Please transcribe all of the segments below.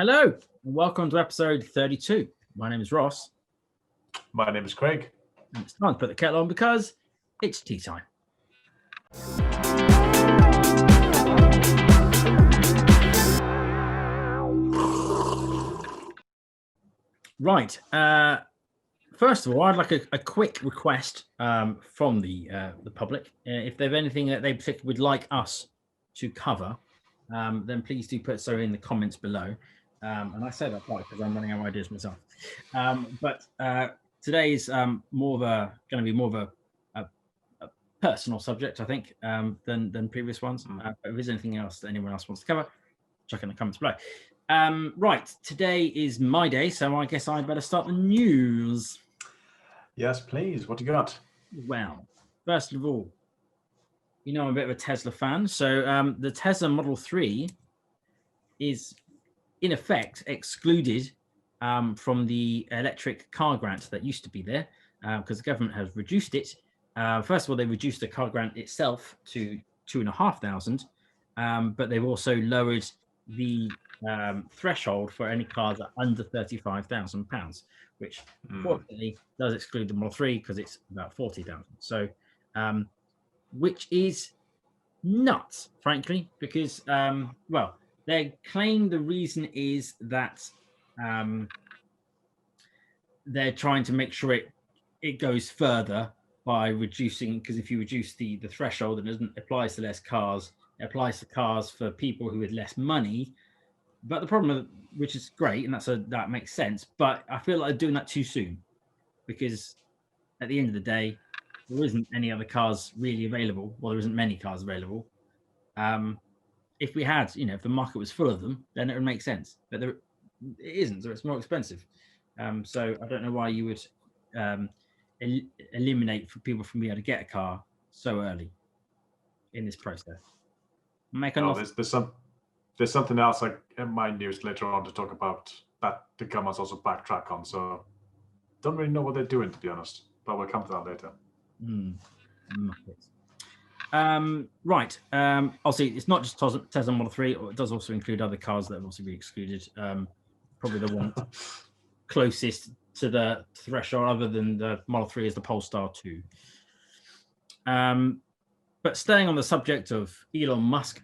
Hello, and welcome to episode 32. My name is Ross. My name is Craig. And it's time to put the kettle on because it's tea time. Right. First of all, I'd like a quick request from the public. If there's anything that they particularly would like us to cover, then please do put so in the comments below. And I say that partly because I'm running out of ideas myself. But today's going to be more of a personal subject, I think, than previous ones. But if there's anything else that anyone else wants to cover, check in the comments below. Right, today is my day, so I guess I'd better start the news. Yes, please. What do you got? Well, first of all, you know I'm a bit of a Tesla fan, so the Tesla Model 3 is in effect excluded from the electric car grant that used to be there because the government has reduced it. First of all, they reduced the car grant itself to $2,500, but they've also lowered the threshold for any cars that are under £35,000, which unfortunately does exclude the Model 3 because it's about 40,000. So, which is nuts, frankly, because well, they claim the reason is that they're trying to make sure it goes further by reducing, because if you reduce the threshold, it doesn't apply to less cars. It applies to cars for people who had less money. But the problem, which is great, and that makes sense, but I feel like they're doing that too soon, because at the end of the day, there isn't any other cars really available. Well, there isn't many cars available. If we had, if the market was full of them, then it would make sense. But it isn't, so it's more expensive. So I don't know why you would eliminate for people from being able to get a car so early in this process. There's something else like in my news later on to talk about that the government's also backtrack on. So don't really know what they're doing, to be honest. But we'll come to that later. Right. Obviously, it's not just Tesla Model 3, it does also include other cars that have also been excluded. Probably the one closest to the threshold, other than the Model 3, is the Polestar 2. But staying on the subject of Elon Musk,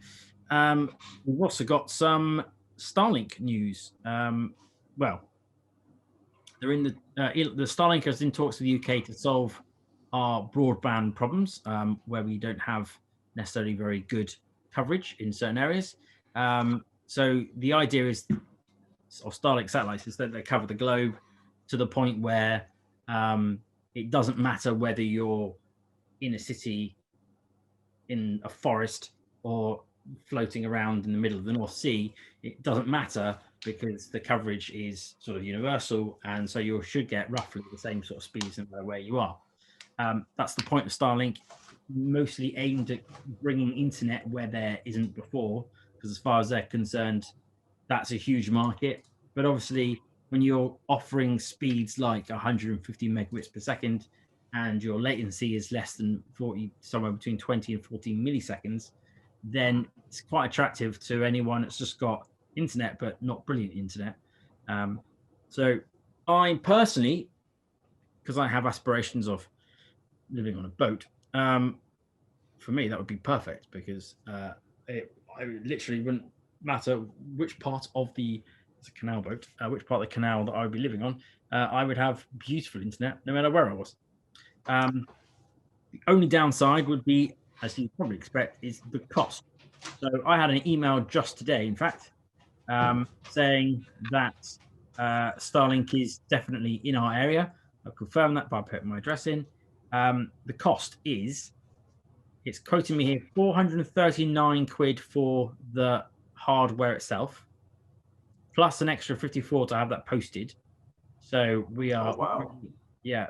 we've also got some Starlink news. Well, they're in the Starlink is in talks with the UK to solve our broadband problems, where we don't have necessarily very good coverage in certain areas. So the idea is, of Starlink satellites, is that they cover the globe to the point where it doesn't matter whether you're in a city, in a forest, or floating around in the middle of the North Sea. It doesn't matter because the coverage is sort of universal, and so you should get roughly the same sort of speeds no matter where you are. That's the point of Starlink, mostly aimed at bringing internet where there isn't before, because as far as they're concerned, that's a huge market. But obviously, when you're offering speeds like 150 megabits per second and your latency is less than 40, somewhere between 20 and 40 milliseconds, then it's quite attractive to anyone that's just got internet but not brilliant internet. So I personally, because I have aspirations of living on a boat, for me that would be perfect, because it literally wouldn't matter which part of it's a canal boat, which part of the canal that I would be living on, I would have beautiful internet no matter where I was. The only downside would be, as you probably expect, is the cost. So I had an email just today, in fact, saying that Starlink is definitely in our area. I'll confirm that by putting my address in. The cost is, it's quoting me here, 439 quid for the hardware itself, plus an extra 54 to have that posted. So we are,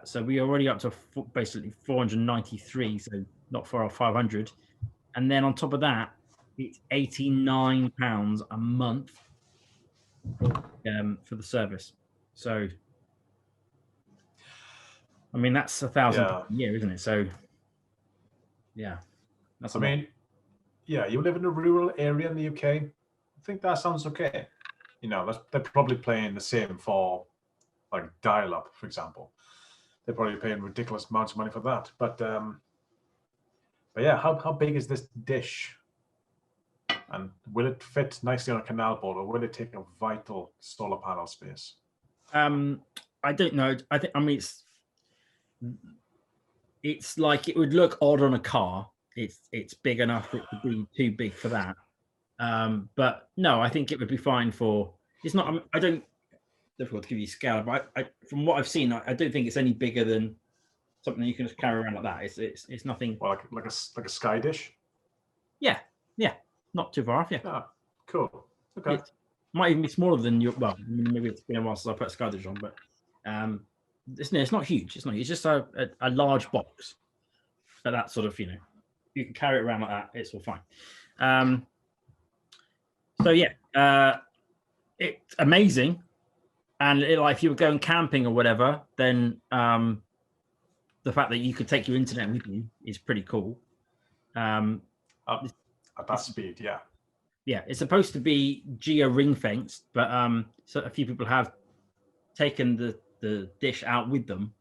so we are already up to basically 493, so not far off 500. And then on top of that, it's £89 a month for the service. So, I mean, that's £1,000 a year, isn't it? So, yeah, that's. I mean, yeah, you live in a rural area in the UK. I think that sounds okay. they're probably paying the same for like dial-up, for example. They're probably paying ridiculous amounts of money for that. But yeah, how big is this dish? And will it fit nicely on a canal boat, or will it take a vital solar panel space? I don't know. I mean, it's like it would look odd on a car. It's big enough for it to be too big for that. But no, I think it would be fine for. It's not. I don't. Difficult to give you scale, but from what I've seen, I don't think it's any bigger than something you can just carry around like that. It's nothing. Well, like a sky dish. Yeah, not too far off. Yeah. Ah, cool. Okay. It might even be smaller than your. Well, maybe it's been a while since I put a sky dish on, but it's not huge. It's not. It's just a large box. But that sort of, you can carry it around like that. It's all fine. So yeah, it's amazing. And like if you were going camping or whatever, then the fact that you could take your internet with you is pretty cool. At that speed, yeah. Yeah, it's supposed to be geo ring fenced, but so a few people have taken the dish out with them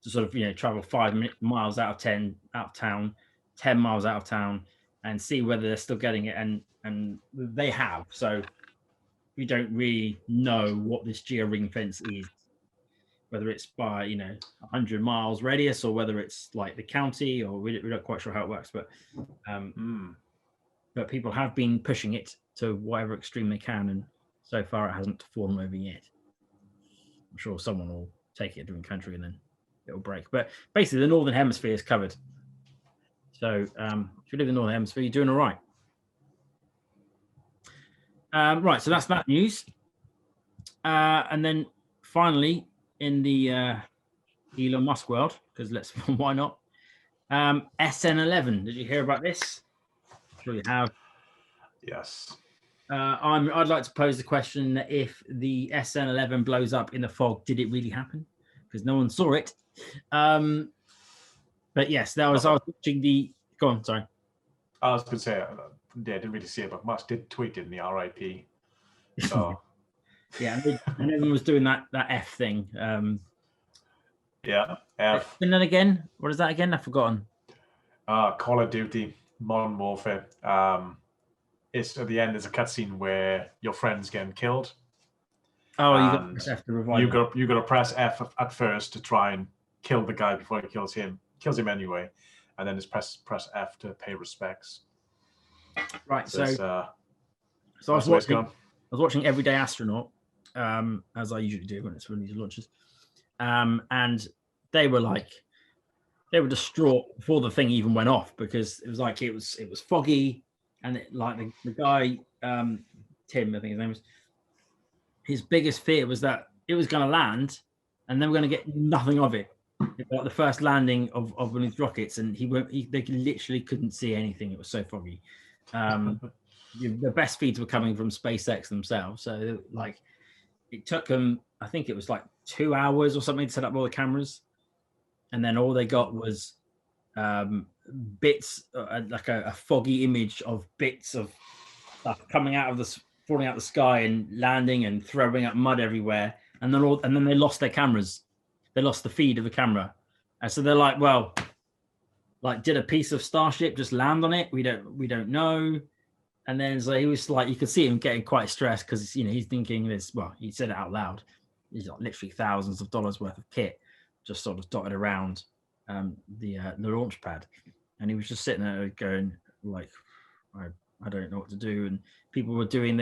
to sort of travel 5 miles out of town, 10 miles out of town, and see whether they're still getting it, and they have. So we don't really know what this geo ring fence is, whether it's by 100 miles radius or whether it's like the county, or we're not quite sure how it works, but but people have been pushing it to whatever extreme they can, and so far it hasn't fallen over yet. I'm sure someone will take it to a different country and then it'll break. But basically, the northern hemisphere is covered. So if you live in the northern hemisphere, you're doing all right. Right, so that's that news. And then finally, in the Elon Musk world, because why not? SN11. Did you hear about this? I'm sure you have. Yes. I'd like to pose the question that if the SN11 blows up in the fog, did it really happen? Because no one saw it. But yes, I was watching the. Go on, sorry. I was going to say, I didn't really see it, but Musk did tweet it in the RIP. So. Yeah, and everyone was doing that F thing. Yeah, F. And then again, what is that again? I've forgotten. Call of Duty, Modern Warfare. It's at the end. There's a cutscene where your friend's getting killed. Oh, you got to press F to revive. You got to press F at first to try and kill the guy before he kills him. Kills him anyway, and then just press F to pay respects. Right. So I was watching Everyday Astronaut, as I usually do when it's one of these launches, and they were distraught before the thing even went off, because it was foggy, and the guy Tim, I think his name was, his biggest fear was that it was going to land and then we're going to get nothing of it. Like the first landing of one of his rockets, and they literally couldn't see anything. It was so foggy. The best feeds were coming from SpaceX themselves, so it took them, I think it was like 2 hours or something to set up all the cameras, and then all they got was bits, like a foggy image of bits of stuff falling out of the sky and landing and throwing up mud everywhere, and then they lost their cameras. They lost the feed of the camera, and so they're like, well, did a piece of Starship just land on it? We don't know. And then so he was like, you could see him getting quite stressed, because he's thinking this. Well, he said it out loud. He's got literally thousands of dollars worth of kit just sort of dotted around the launch pad, and he was just sitting there going like, I don't know what to do. And people were doing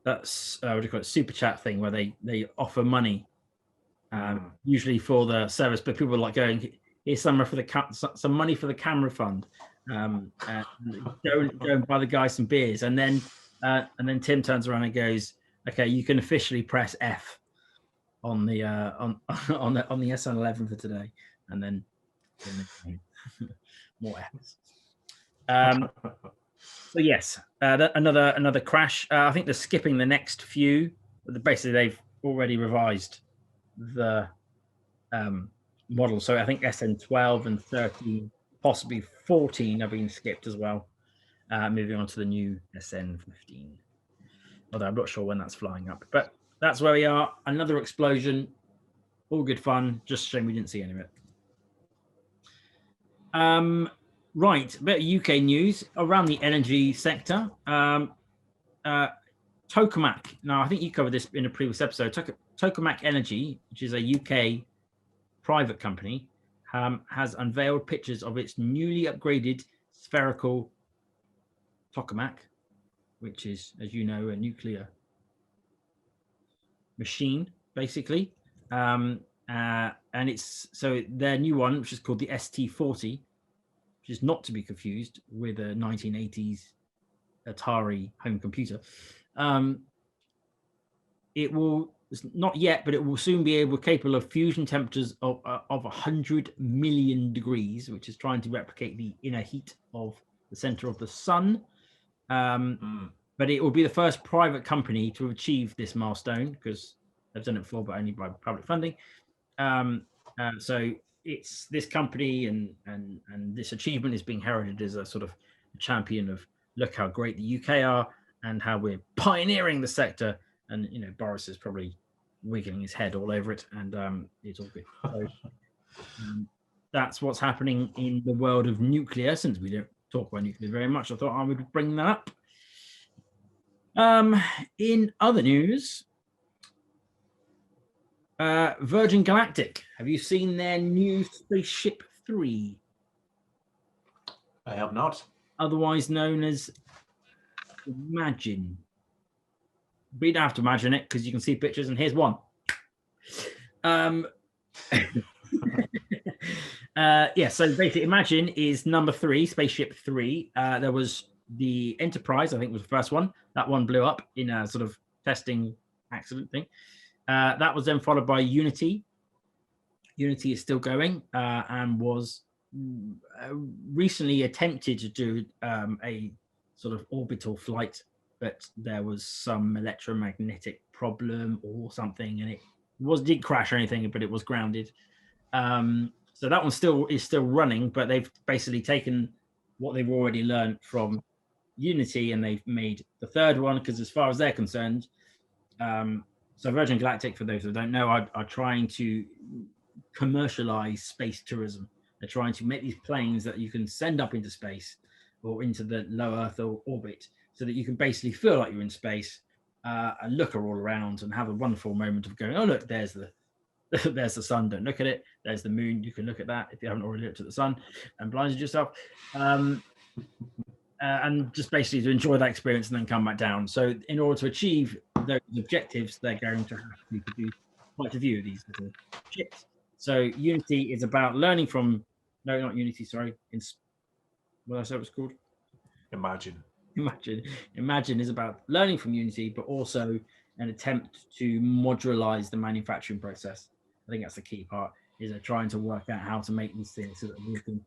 that's what do you call it, super chat thing, where they offer money, usually for the service, but people were like going, here's some money for the camera fund, and go and buy the guy some beers, and then Tim turns around and goes, okay, you can officially press F on the on the SN11 for today, and then more Fs. So yes, another crash. I think they're skipping the next few. Basically, they've already revised the model. So I think SN12 and 13, possibly 14, have been skipped as well. Moving on to the new SN15. although I'm not sure when that's flying up. But that's where we are. Another explosion. All good fun. Just a shame we didn't see any of it. Right, a bit of UK news around the energy sector. Tokamak. Now, I think you covered this in a previous episode. Tokamak Energy, which is a UK private company, has unveiled pictures of its newly upgraded spherical tokamak, which is, as you know, a nuclear machine, basically. And it's so their new one, which is called the ST40, which is not to be confused with a 1980s Atari home computer. It will not yet, but it will soon be capable of fusion temperatures of 100 million degrees, which is trying to replicate the inner heat of the center of the sun. But it will be the first private company to achieve this milestone, because they've done it before, but only by public funding. So it's this company and this achievement is being heralded as a sort of champion of, look how great the UK are and how we're pioneering the sector. And Boris is probably wiggling his head all over it, and it's all good. So, that's what's happening in the world of nuclear. Since we don't talk about nuclear very much, I thought I would bring that up. In other news, Virgin Galactic. Have you seen their new SpaceShip 3? I have not. Otherwise known as Imagine. But you don't have to imagine it, because you can see pictures, and here's one. Yeah, so basically Imagine is number 3, SpaceShip 3. There was the Enterprise, I think was the first one. That one blew up in a sort of testing accident thing. That was then followed by Unity. Unity is still going, and was recently attempted to do a sort of orbital flight, but there was some electromagnetic problem or something, and it didn't crash or anything, but it was grounded. So that one is still running, but they've basically taken what they've already learned from Unity, and they've made the third one, because as far as they're concerned, so Virgin Galactic, for those who don't know, are trying to commercialize space tourism. They're trying to make these planes that you can send up into space or into the low Earth orbit, so that you can basically feel like you're in space, and look all around and have a wonderful moment of going, oh look, there's the sun, don't look at it. There's the moon, you can look at that if you haven't already looked at the sun and blinded yourself. And just basically to enjoy that experience and then come back down. So in order to achieve those objectives, they're going to have to produce quite a few of these little ships. So Unity is about learning from, no, not Unity, sorry. What I said it was called? Imagine. Imagine is about learning from Unity, but also an attempt to modularize the manufacturing process. I think that's the key part, is they're trying to work out how to make these things so that we can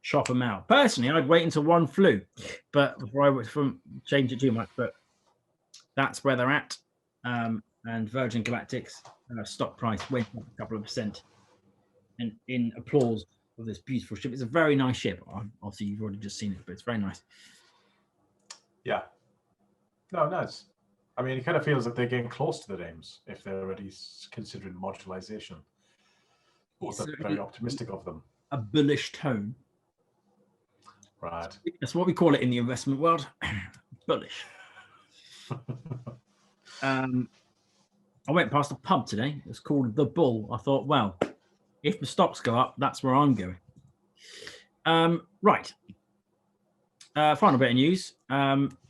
chop them out. Personally, I'd wait until one flew, but before I would change it too much. But that's where they're at. And Virgin Galactic's stock price went up a couple of %, and in applause of this beautiful ship. It's a very nice ship. Obviously, you've already just seen it, but it's very nice. Yeah. No, nice. I mean, it kind of feels like they're getting close to their aims if they're already considering modularization. Both are very optimistic of them. A bullish tone. Right. That's what we call it in the investment world. Bullish. I went past a pub today. It's called The Bull. I thought, well, if the stocks go up, that's where I'm going. Right. Final bit of news.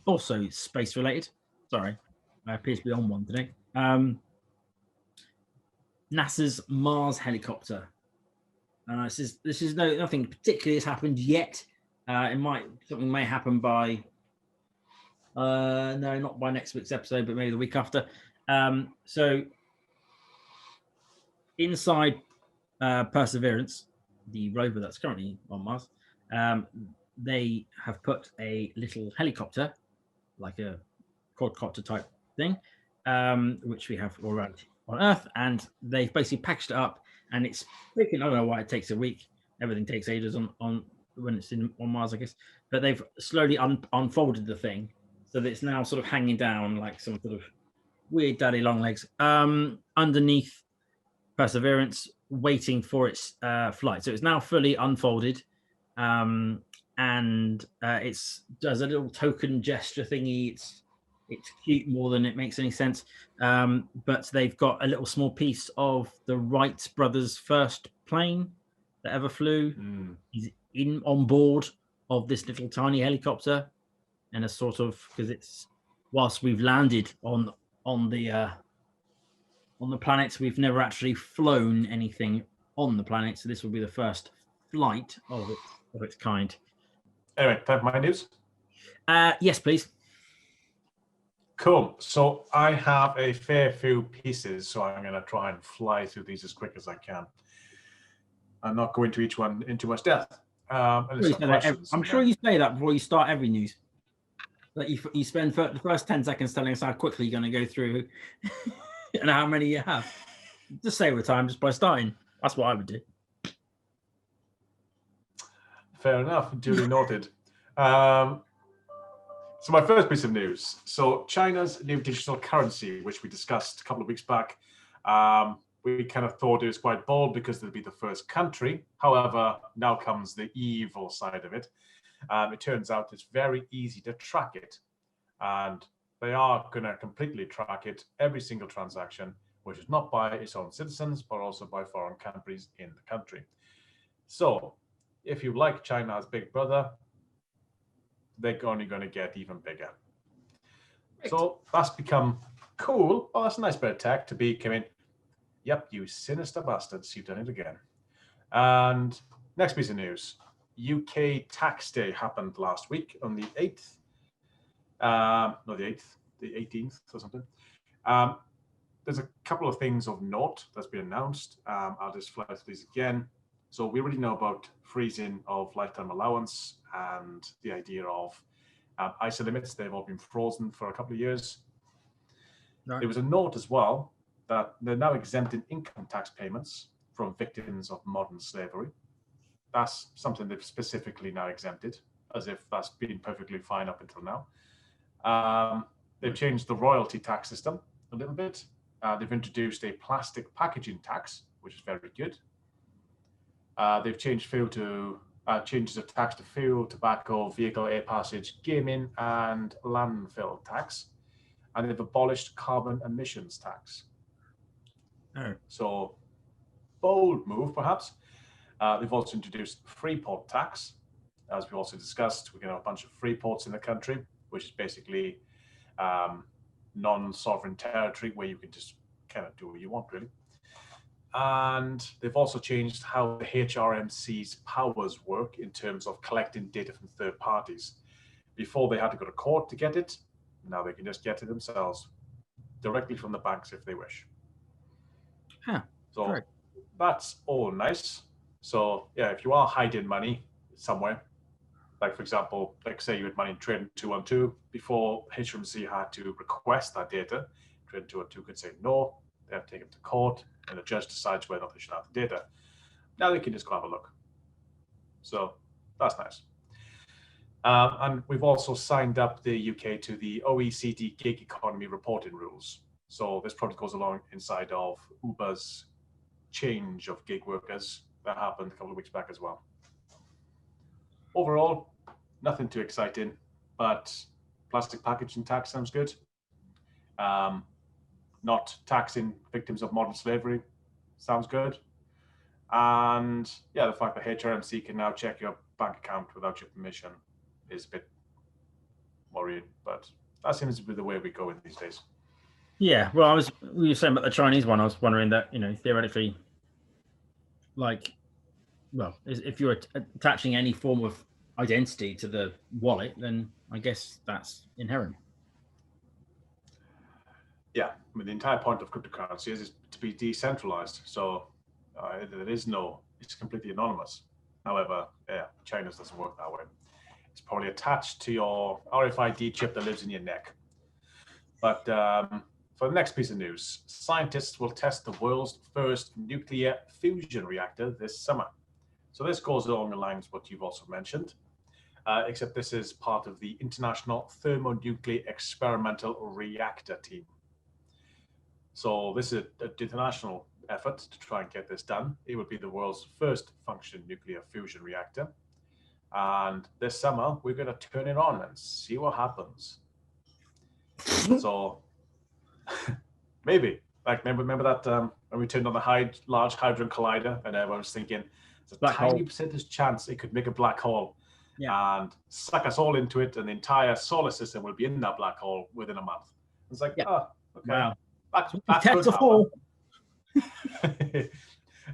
Also space related. Sorry, I appear to be on one today. NASA's Mars helicopter. This is nothing particularly has happened yet. Something may happen by no, not by next week's episode, but maybe the week after. So inside Perseverance, the rover that's currently on Mars, they have put a little helicopter, like a quadcopter type thing, which we have all around on Earth, and they've basically packaged it up, and it's taken, I don't know why it takes a week. Everything takes ages on when it's on Mars, I guess. But they've slowly unfolded the thing so so that it's now sort of hanging down like some sort of weird daddy long legs underneath Perseverance, waiting for its flight. So it's now fully unfolded, and it's does a little token gesture thingy. It's cute more than it makes any sense. But they've got a little small piece of the Wright brothers' first plane that ever flew. He's on board of this little tiny helicopter, and a sort of, because it's whilst we've landed on the planet, we've never actually flown anything on the planet, so this will be the first flight of its kind. Anyway, time for my news. Yes, please. Cool. So I have a fair few pieces, so I'm going to try and fly through these as quick as I can. I'm not going to each one in too much depth. I'm sure you say that before you start every news. That you spend the first 10 seconds telling us how quickly you're going to go through and how many you have. Just save the time just by starting. That's what I would do. Fair enough. Duly noted. So my first piece of news. So China's new digital currency, which we discussed a couple of weeks back, we kind of thought it was quite bold because they'd be the first country. However, now comes the evil side of it. It turns out it's very easy to track it. And they are going to completely track it, every single transaction, which is not by its own citizens, but also by foreign countries in the country. So if you like China as big brother, they're only going to get even bigger. Right. So that's become cool. Oh, that's a nice bit of tech to be coming. Yep, you sinister bastards, you've done it again. And next piece of news. UK tax day happened last week on the 8th. Not the 8th, the 18th or something. There's a couple of things of note that's been announced. I'll just fly through these again. So we already know about freezing of lifetime allowance and the idea of ISA limits. They've all been frozen for a couple of years. Right. There was a note as well that they're now exempting income tax payments from victims of modern slavery. That's something they've specifically now exempted, as if that's been perfectly fine up until now. They've changed the royalty tax system a little bit. They've introduced a plastic packaging tax, which is very good. They've changed changes of tax to fuel, tobacco, vehicle air passage, gaming, and landfill tax. And they've abolished carbon emissions tax. Oh. So, bold move, perhaps. They've also introduced free port tax. As we also discussed, we're going to have a bunch of free ports in the country, which is basically non-sovereign territory where you can just kind of do what you want, really. And they've also changed how the HRMC's powers work in terms of collecting data from third parties. Before they had to go to court to get it. Now they can just get it themselves directly from the banks if they wish. Huh. So great. That's all nice. So yeah, if you are hiding money somewhere, like for example, like say you had money in Trading 212, before HRMC had to request that data, Trading 212 could say no, they have to take it to court, and the judge decides whether or not they should have the data. Now they can just go have a look. So that's nice. And we've also signed up the UK to the OECD gig economy reporting rules. So this probably goes along inside of Uber's change of gig workers that happened a couple of weeks back as well. Overall, nothing too exciting, but plastic packaging tax sounds good. Not taxing victims of modern slavery sounds good. And yeah, the fact that HRMC can now check your bank account without your permission is a bit worrying, but that seems to be the way we go in these days. Yeah, well, we were saying about the Chinese one. I was wondering that, theoretically, like, well, if you're attaching any form of identity to the wallet, then I guess that's inherent. Yeah, I mean, the entire point of cryptocurrency is to be decentralized. So it's completely anonymous. However, yeah, China's doesn't work that way. It's probably attached to your RFID chip that lives in your neck. But for the next piece of news, scientists will test the world's first nuclear fusion reactor this summer. So this goes along the lines of what you've also mentioned. except this is part of the International Thermonuclear Experimental Reactor team. So this is an international effort to try and get this done. It would be the world's first functioning nuclear fusion reactor. And this summer, we're going to turn it on and see what happens. So maybe, like, remember that when we turned on the Large Hadron Collider, and everyone was thinking, there's a tiny percentage chance it could make a black hole and suck us all into it, and the entire solar system will be in that black hole within a month. It's like, oh, okay. Wow. That could happen.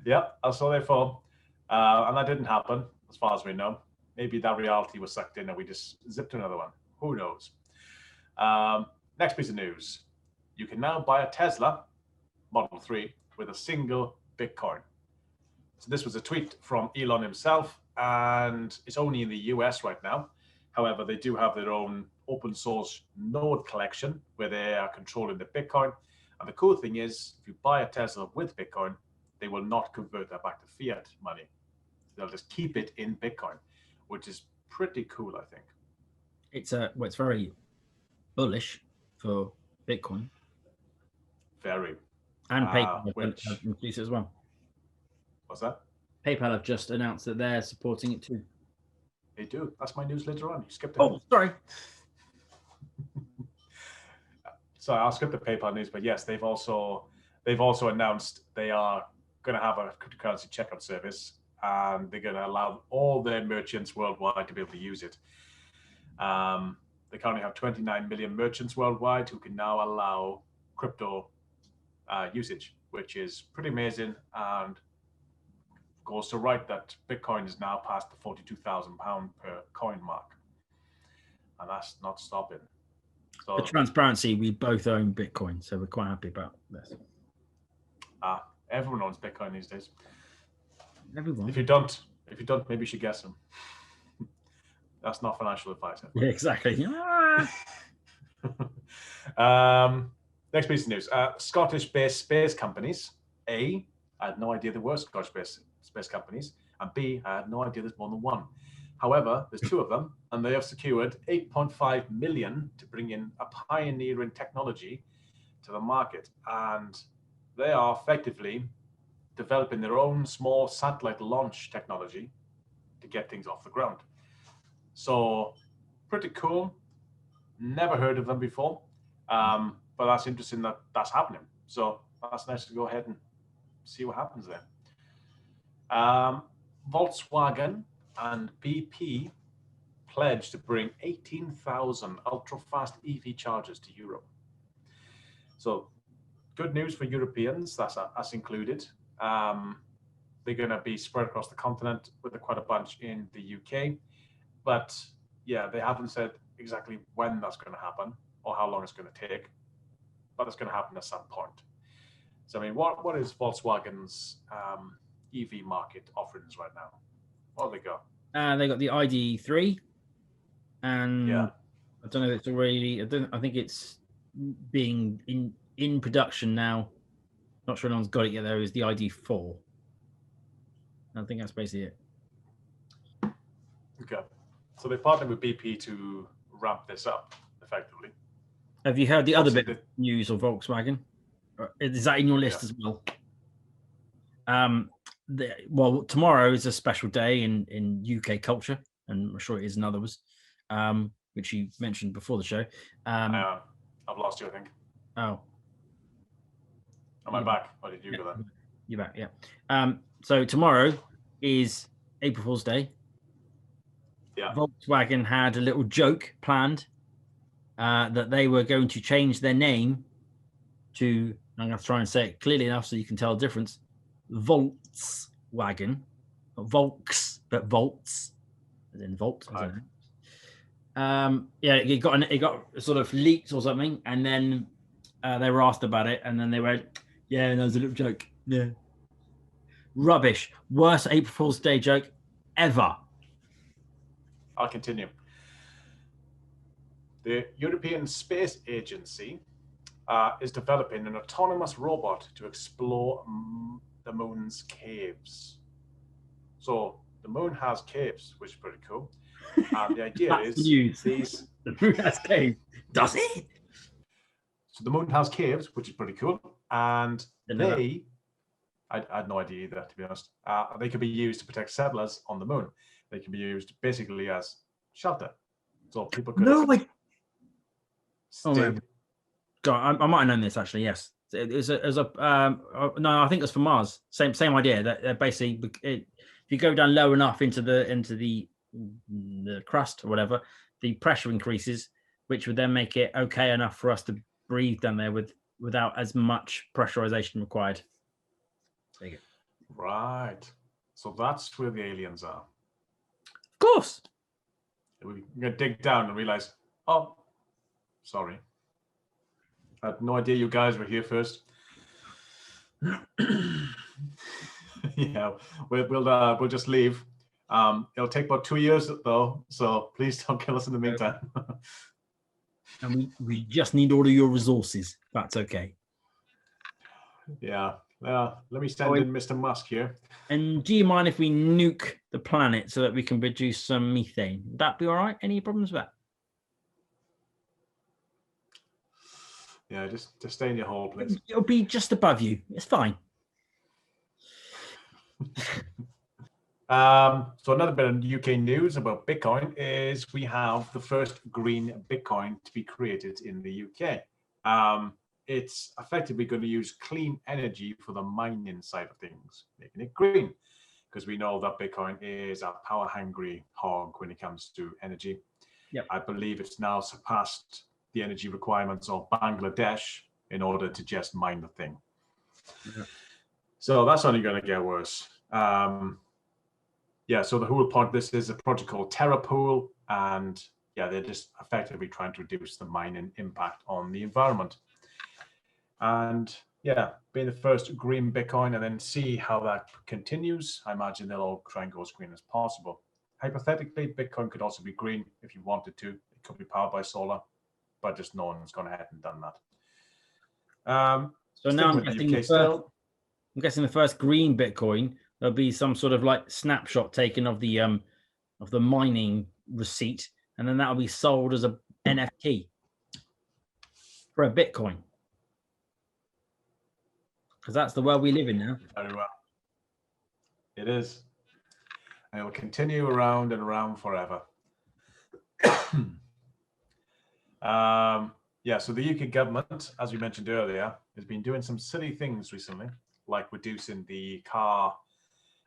Yeah, that's all they for. And that didn't happen, as far as we know. Maybe that reality was sucked in and we just zipped another one. Who knows? Next piece of news. You can now buy a Tesla Model 3 with a single Bitcoin. So this was a tweet from Elon himself, and it's only in the US right now. However, they do have their own open source node collection where they are controlling the Bitcoin. And the cool thing is, if you buy a Tesla with Bitcoin, they will not convert that back to fiat money. They'll just keep it in Bitcoin, which is pretty cool, I think. It's very bullish for Bitcoin. Very. And PayPal have increased as well. What's that? PayPal have just announced that they're supporting it too. They do. That's my news later on. You skipped it. Oh, sorry. So I'll skip the PayPal news, but yes, they've also announced they are going to have a cryptocurrency checkout service, and they're going to allow all their merchants worldwide to be able to use it. They currently have 29 million merchants worldwide who can now allow crypto usage, which is pretty amazing, and goes to right that Bitcoin is now past the £42,000 per coin mark, and that's not stopping. So, for transparency, we both own Bitcoin, so we're quite happy about this. Everyone owns Bitcoin these days. Everyone. If you don't, maybe you should get some. That's not financial advice. Yeah, exactly. Next piece of news. Scottish-based space companies. A, I had no idea there were Scottish-based space companies. And B, I had no idea there's more than one. However, there's two of them, and they have secured 8.5 million to bring in a pioneering technology to the market. And they are effectively developing their own small satellite launch technology to get things off the ground. So pretty cool. Never heard of them before, but that's interesting that that's happening. So that's nice to go ahead and see what happens there. Volkswagen and BP pledged to bring 18,000 ultra-fast EV chargers to Europe. So good news for Europeans, that's us included. They're going to be spread across the continent with quite a bunch in the UK. But yeah, they haven't said exactly when that's going to happen or how long it's going to take, but it's going to happen at some point. So, I mean, what is Volkswagen's EV market offerings right now? What have they got? They got the ID3, and yeah. I don't know if it's already. I think it's being in production now. Not sure anyone's got it yet. There is the ID4. I think that's basically it. Okay, so they partnered with BP to ramp this up effectively. Have you heard the other bit of news of Volkswagen? Is that in your list as well? Well, tomorrow is a special day in UK culture, and I'm sure it is in others, which you mentioned before the show. I've lost you, I think. Oh. Am I back? Or did you go then? You're back, yeah. So tomorrow is April Fool's Day. Yeah. Volkswagen had a little joke planned that they were going to change their name to, I'm going to try and say it clearly enough so you can tell the difference, Volkswagen. Not Volks, but Volts, as in Volt. Right. Yeah, it got sort of leaked or something, and then they were asked about it, and then they went, yeah, that was a little joke. Yeah. Rubbish. Worst April Fool's Day joke ever. I'll continue. The European Space Agency is developing an autonomous robot to explore the moon's caves. So the moon has caves, which is pretty cool. And the idea That's the is news. these. The moon has caves. Does it? So the moon has caves, which is pretty cool, and Didn't know that. I had no idea either, to be honest. They can be used to protect settlers on the moon. They can be used basically as shelter, so people could. No, stay. man. God, I might have known this actually. Yes, it was no, I think it was for Mars. Same idea. That basically, if you go down low enough into the crust or whatever, the pressure increases, which would then make it okay enough for us to breathe down there without as much pressurization required. There you go. Right. So that's where the aliens are. Of course. We're gonna dig down and realize, oh, sorry. I had no idea you guys were here first. Yeah, we'll just leave. It'll take about 2 years though, so please don't kill us in the meantime. And we just need all of your resources. That's okay. Yeah. Let me send in Mr. Musk here. And do you mind if we nuke the planet so that we can produce some methane? Would that be all right? Any problems with that? Yeah, just stay in your hole, please. It'll be just above you. It's fine. So another bit of UK news about Bitcoin is we have the first green Bitcoin to be created in the UK. It's effectively going to use clean energy for the mining side of things, making it green, because we know that Bitcoin is a power-hungry hog when it comes to energy. Yep. I believe it's now surpassed the energy requirements of Bangladesh in order to just mine the thing. Yeah. So that's only going to get worse. Yeah, so the whole point of this is a project called TerraPool, and yeah, they're just effectively trying to reduce the mining impact on the environment. And yeah, being the first green Bitcoin and then see how that continues, I imagine they'll all try and go as green as possible. Hypothetically, Bitcoin could also be green if you wanted to. It could be powered by solar, but just no one's gone ahead and done that. So now I'm guessing the first green Bitcoin, there'll be some sort of like snapshot taken of the mining receipt, and then that'll be sold as a NFT for a Bitcoin. Because that's the world we live in now. Very well. It is. And it will continue around and around forever. Yeah, so the UK government, as we mentioned earlier, has been doing some silly things recently, like reducing the car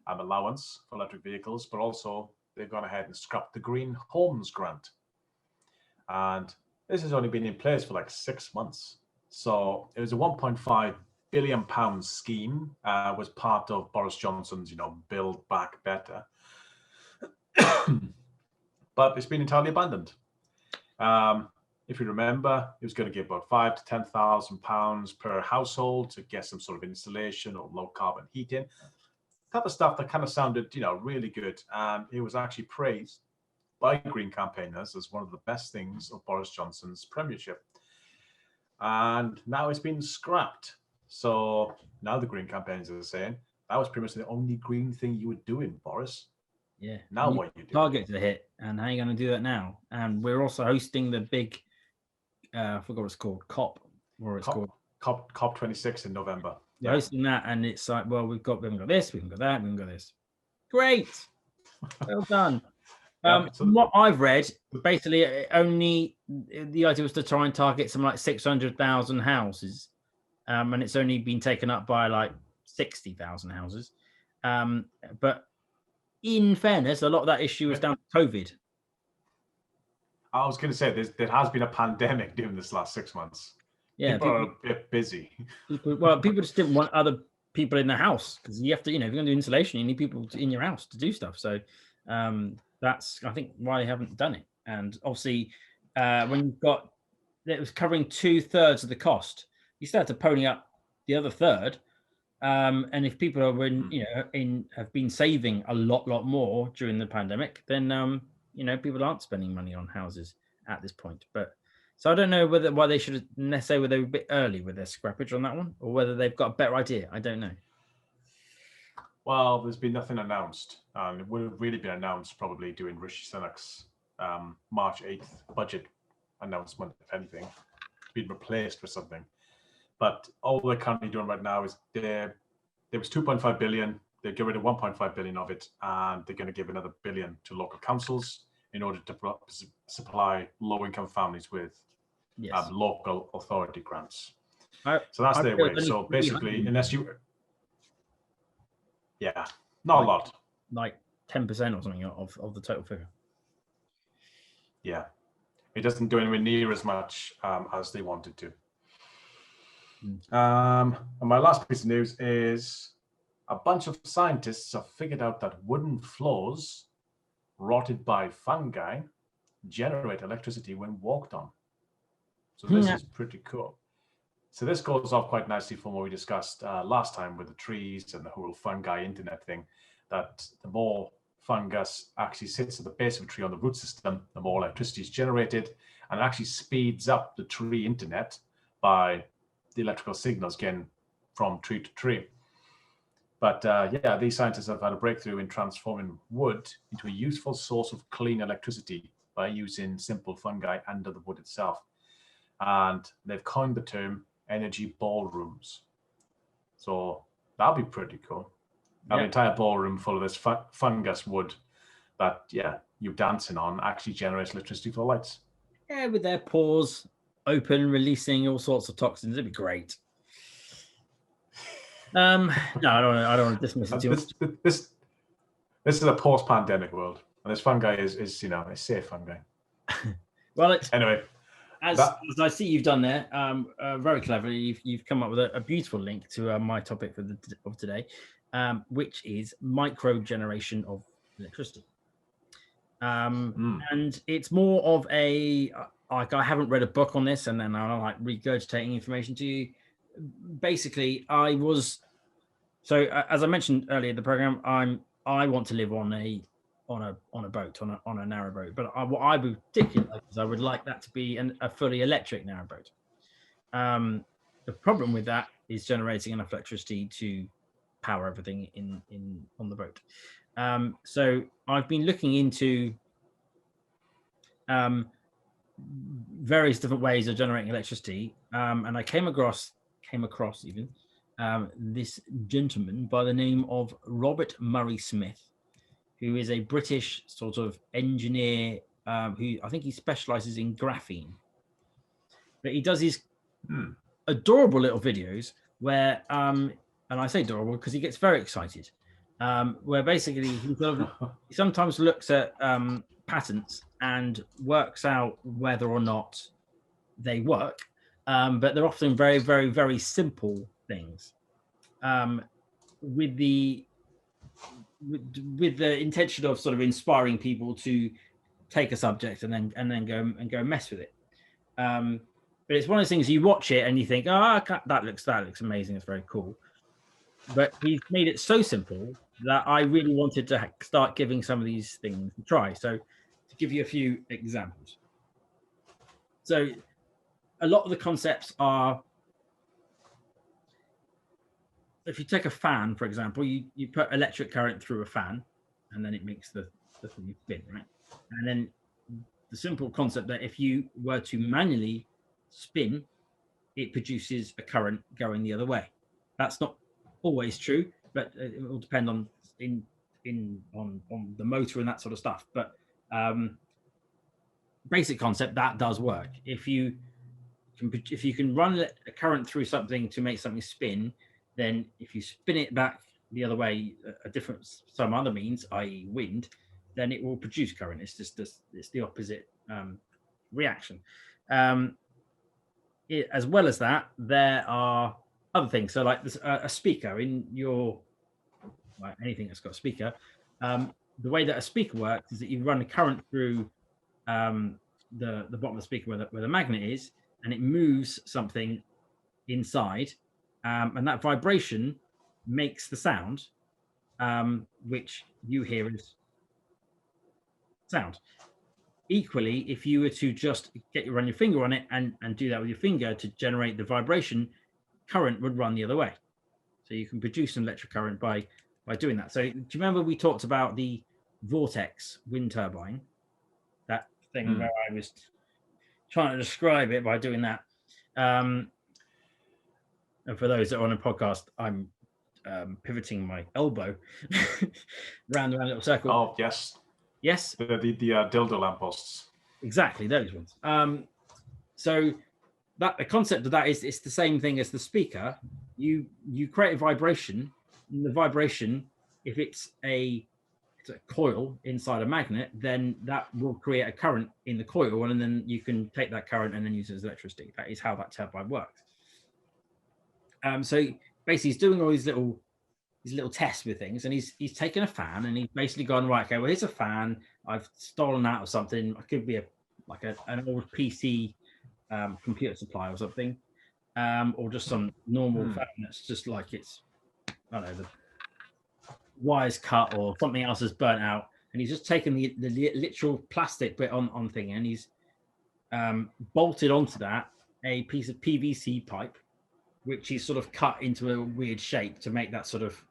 allowance for electric vehicles, but also they've gone ahead and scrapped the Green Homes Grant. And this has only been in place for like 6 months. So it was a £1.5 billion scheme, was part of Boris Johnson's, Build Back Better. But it's been entirely abandoned. If you remember, it was going to give about £5,000 to £10,000 per household to get some sort of installation or low carbon heating. Type of stuff that kind of sounded, really good. And it was actually praised by Green campaigners as one of the best things of Boris Johnson's premiership. And now it's been scrapped. So now the Green campaigners are saying that was pretty much the only green thing you were doing, Boris. Yeah. Now what you do? Targets to hit, and how are you going to do that now? And we're also hosting the big, I forgot what it's called, COP, or it's called COP26 in November. We're hosting that, and it's like, well, we haven't got this, we haven't got that, we haven't got this. Great, well done. What I've read, basically, only the idea was to try and target some like 600,000 houses, and it's only been taken up by like 60,000 houses. But in fairness, a lot of that issue was down to COVID. I was going to say there has been a pandemic during this last 6 months. Yeah, people are a bit busy. People just didn't want other people in the house, because you have to, if you're going to do insulation, you need people in your house to do stuff. So that's, I think, why they haven't done it. And obviously, when you've got, it was covering 2/3 of the cost, you start to pony up the other third. And if people are have been saving a lot more during the pandemic, then people aren't spending money on houses at this point. But so I don't know why they should necessarily, whether they were a bit early with their scrappage on that one, or whether they've got a better idea. I don't know. Well, there's been nothing announced, and it would have really been announced probably during Rishi Sunak's March 8th budget announcement, if anything. It's been replaced with something. But all they're currently doing right now is there was 2.5 billion. They get rid of 1.5 billion of it, and they're going to give another billion to local councils in order to supply low-income families with local authority grants. So that's their way. So basically, unless you... Yeah, not a lot. Like 10% or something of the total figure. Yeah. It doesn't do anywhere near as much as they wanted to. And my last piece of news is a bunch of scientists have figured out that wooden floors rotted by fungi generate electricity when walked on. So this is pretty cool. So this goes off quite nicely from what we discussed last time with the trees and the whole fungi internet thing, that the more fungus actually sits at the base of a tree on the root system, the more electricity is generated, and it actually speeds up the tree internet by the electrical signals getting from tree to tree. But yeah, these scientists have had a breakthrough in transforming wood into a useful source of clean electricity by using simple fungi under the wood itself. And they've coined the term energy ballrooms. So that'll be pretty cool. Have an entire ballroom full of this fungus wood that, you're dancing on actually generates electricity for lights. Yeah, with their pores open, releasing all sorts of toxins. It'd be great. No, I don't want to dismiss it too much. This is a post-pandemic world, and this fungi is a safe fungi. Well, anyway. As I see you've done there, very cleverly, you've come up with a beautiful link to my topic of today, which is micro generation of electricity. And it's more of a, like, I haven't read a book on this, and then I'm like regurgitating information to you. Basically, as I mentioned earlier in the program, I want to live on a boat, on a narrowboat. But what I would particularly like is I would like that to be a fully electric narrowboat. The problem with that is generating enough electricity to power everything on the boat. So I've been looking into various different ways of generating electricity, and I came across even this gentleman by the name of Robert Murray Smith, who is a British sort of engineer who I think he specializes in graphene. But he does these adorable little videos where, and I say adorable because he gets very excited, where basically he sometimes looks at patents and works out whether or not they work, but they're often very, very, very simple things with the intention of sort of inspiring people to take a subject and then go mess with it. But it's one of those things you watch it and you think, oh, that looks amazing, it's very cool. But he's made it so simple that I really wanted to start giving some of these things a try. So to give you a few examples. So a lot of the concepts are, if you take a fan, for example, you put electric current through a fan, and then it makes the thing spin, right? And then the simple concept that if you were to manually spin, it produces a current going the other way. That's not always true, but it will depend on the motor and that sort of stuff. But basic concept, that does work. If you can run a current through something to make something spin, then if you spin it back the other way, some other means, i.e. wind, then it will produce current. It's just it's the opposite reaction. As well as that, there are other things. So like this, a speaker in your, anything that's got a speaker, the way that a speaker works is that you run a current through the bottom of the speaker where the magnet is, and it moves something inside. And that vibration makes the sound, which you hear as sound. Equally, if you were to just run your finger on it and do that with your finger to generate the vibration, current would run the other way. So you can produce an electric current by by doing that. So do you remember we talked about the vortex wind turbine? That thing where I was trying to describe it by doing that. And for those that are on a podcast, I'm pivoting my elbow round a little circle. Oh, yes. Yes. The dildo lampposts. Exactly, those ones. So that the concept of that is it's the same thing as the speaker. You create a vibration, and the vibration, if it's a coil inside a magnet, then that will create a current in the coil, and then you can take that current and then use it as electricity. That is how that turbine works. So basically, he's doing all these little tests with things, and he's taken a fan and he's basically gone, right, okay, well, here's a fan. I've stolen that or something. It could be an old PC computer supply or something, or just some normal fan that's just like it's, I don't know, the wires cut or something else has burnt out, and he's just taken the literal plastic bit on thing, and he's bolted onto that a piece of PVC pipe, which he's sort of cut into a weird shape to make that sort of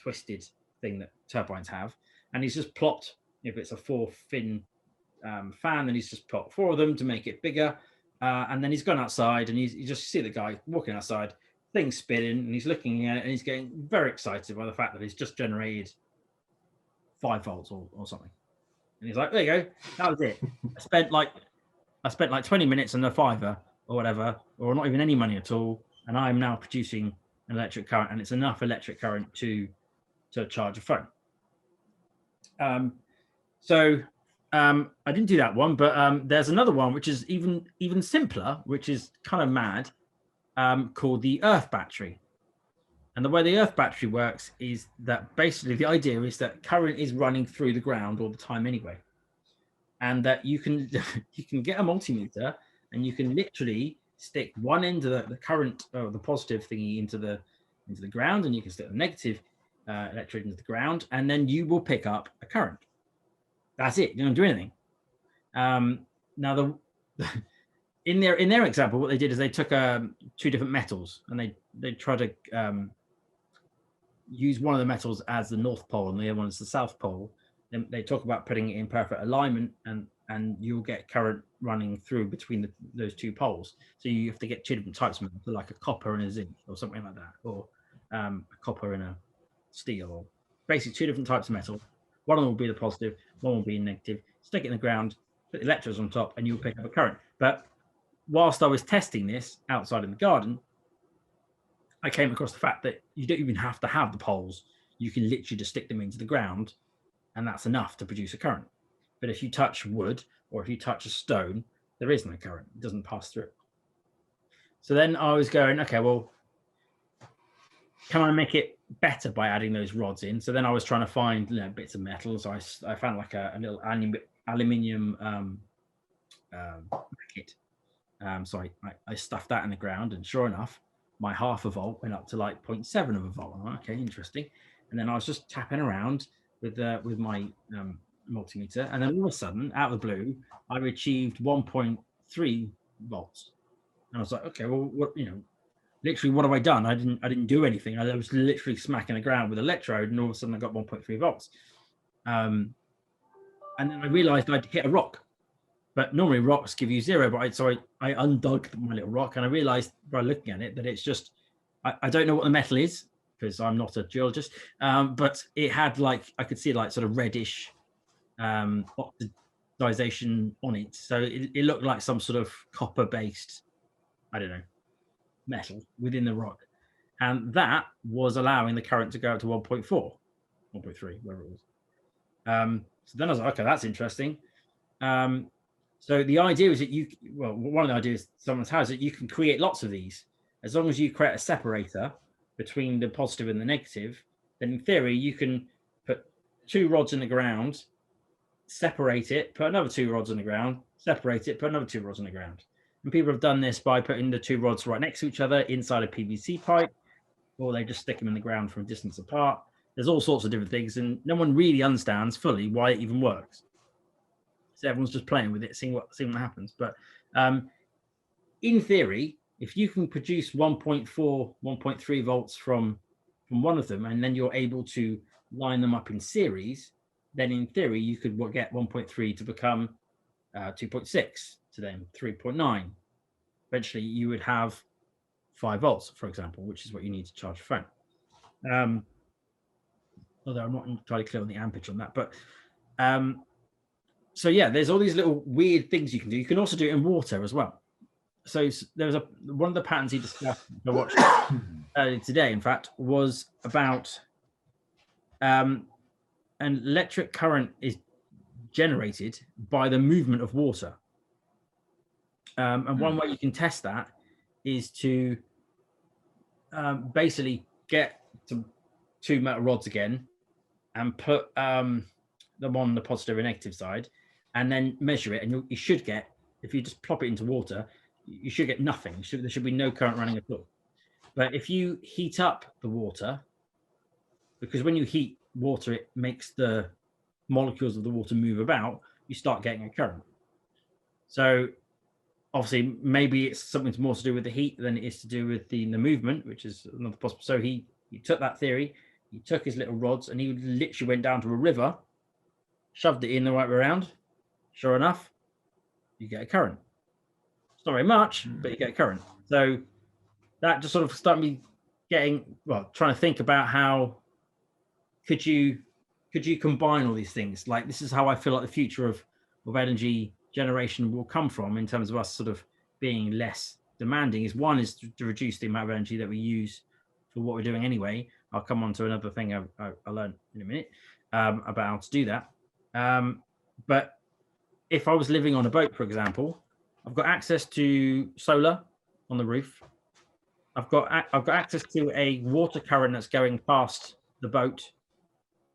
twisted thing that turbines have. And he's just plopped, if it's a 4-fin fan, then he's just plopped 4 of them to make it bigger. And then he's gone outside, and you just see the guy walking outside, things spinning, and he's looking at it, and he's getting very excited by the fact that he's just generated 5 volts or something. And he's like, there you go, that was it. I spent like 20 minutes on a $5 or whatever, or not even any money at all, and I'm now producing an electric current, and it's enough electric current to charge a phone. I didn't do that one, but there's another one which is even simpler, which is kind of mad, called the Earth battery. And the way the Earth battery works is that basically the idea is that current is running through the ground all the time anyway, and that you can get a multimeter and you can literally stick one end of the current or the positive thingy into the ground, and you can stick the negative electrode into the ground, and then you will pick up a current. That's it. You don't do anything. Now in their example, what they did is they took 2 different metals, and they tried to use one of the metals as the North Pole and the other one as the South Pole. Then they talk about putting it in perfect alignment, and you'll get current running through between those 2 poles. So you have to get 2 different types of metal, like a copper and a zinc or something like that, or a copper and a steel, or basically 2 different types of metal. One of them will be the positive, one will be negative. Stick it in the ground, put the electrodes on top, and you'll pick up a current. But whilst I was testing this outside in the garden, I came across the fact that you don't even have to have the poles. You can literally just stick them into the ground, and that's enough to produce a current. But if you touch wood or if you touch a stone, there is no current. It doesn't pass through. So then I was going, okay, well, can I make it better by adding those rods in? So then I was trying to find bits of metal. So I found like a little aluminium bracket. So I stuffed that in the ground, and sure enough, my half a volt went up to like 0.7 of a volt. I'm like, okay, interesting. And then I was just tapping around with my multimeter, and then all of a sudden, out of the blue, I achieved 1.3 volts. And I was like, okay, well, what, literally, what have I done? I didn't do anything. I was literally smacking the ground with an electrode, and all of a sudden I got 1.3 volts. And then I realized I'd hit a rock. But normally rocks give you 0. But I undug my little rock, and I realized by looking at it that it's just, I don't know what the metal is because I'm not a geologist. But it had I could see like sort of reddish oxidization on it. So it looked like some sort of copper-based, I don't know, metal within the rock. And that was allowing the current to go up to 1.4, 1.3, whatever it was. So then I was like, okay, that's interesting. So the idea is that one of the ideas someone has is that you can create lots of these. As long as you create a separator between the positive and the negative, then in theory, you can put 2 rods in the ground, separate it, put another 2 rods in the ground, separate it, put another 2 rods in the ground. And people have done this by putting the 2 rods right next to each other inside a PVC pipe, or they just stick them in the ground from a distance apart. There's all sorts of different things, and no one really understands fully why it even works. So everyone's just playing with it, seeing what happens. But in theory, if you can produce 1.4, 1.3 volts from from one of them, and then you're able to line them up in series, then in theory you could get 1.3 to become 2.6, to then 3.9. Eventually you would have 5 volts, for example, which is what you need to charge a phone. Although I'm not entirely clear on the amperage on that, but so yeah, there's all these little weird things you can do. You can also do it in water as well. So there was one of the patents he discussed, I watched earlier today, in fact, was about an electric current is generated by the movement of water. And one way you can test that is to basically get some 2 metal rods again and put them on the positive and negative side, and then measure it. And you should get, if you just plop it into water, you should get nothing. There should be no current running at all. But if you heat up the water, because when you heat water, it makes the molecules of the water move about, you start getting a current. So obviously, maybe it's something more to do with the heat than it is to do with the movement, which is another possible. So he took that theory, he took his little rods, and he literally went down to a river, shoved it in the right way around. Sure enough, you get a current. It's not very much, but you get a current. So that just sort of started me trying to think about how could you combine all these things. Like, this is how I feel like the future of energy generation will come from, in terms of us sort of being less demanding. Is one is to reduce the amount of energy that we use for what we're doing anyway. I'll come on to another thing I learned in a minute about how to do that. But if I was living on a boat, for example, I've got access to solar on the roof. I've got access to a water current that's going past the boat.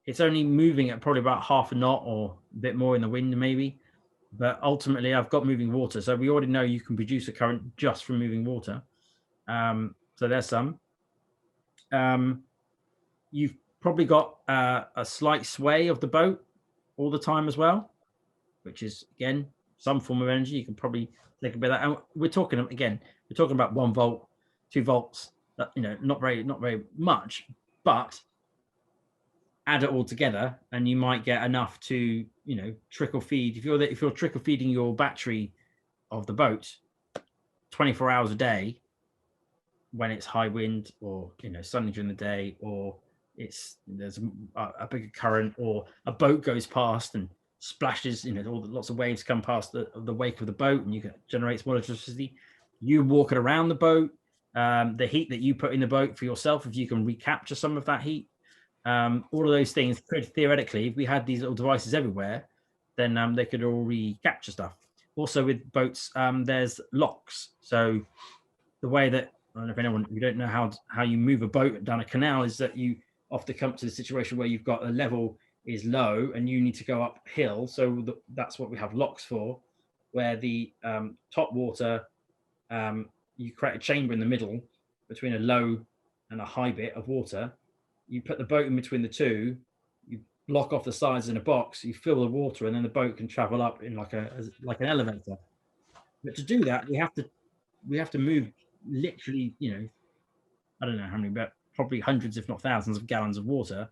It's only moving at probably about half a knot or a bit more in the wind, maybe. But ultimately, I've got moving water. So we already know you can produce a current just from moving water. So there's some. You've probably got a slight sway of the boat all the time as well, which is, again, some form of energy. You can probably think about that. And we're talking about 1 volt, 2 volts. Not very much, but add it all together, and you might get enough to trickle feed. If you're trickle feeding your battery of the boat 24 hours a day, when it's high wind or sunny during the day, or there's a bigger current, or a boat goes past and splashes, lots of waves come past the wake of the boat, and you can generate more electricity. You walk it around the boat, the heat that you put in the boat for yourself, if you can recapture some of that heat, all of those things could theoretically, if we had these little devices everywhere, then they could all recapture stuff. Also with boats, there's locks. So the way that, I don't know if anyone, you don't know how you move a boat down a canal, is that you often come to the situation where you've got a level is low and you need to go uphill. So that's what we have locks for, where the top water, you create a chamber in the middle between a low and a high bit of water. You put the boat in between the two, you block off the sides in a box, you fill the water, and then the boat can travel up in like an elevator. But to do that, we have to move literally, I don't know how many, but probably hundreds, if not thousands of gallons of water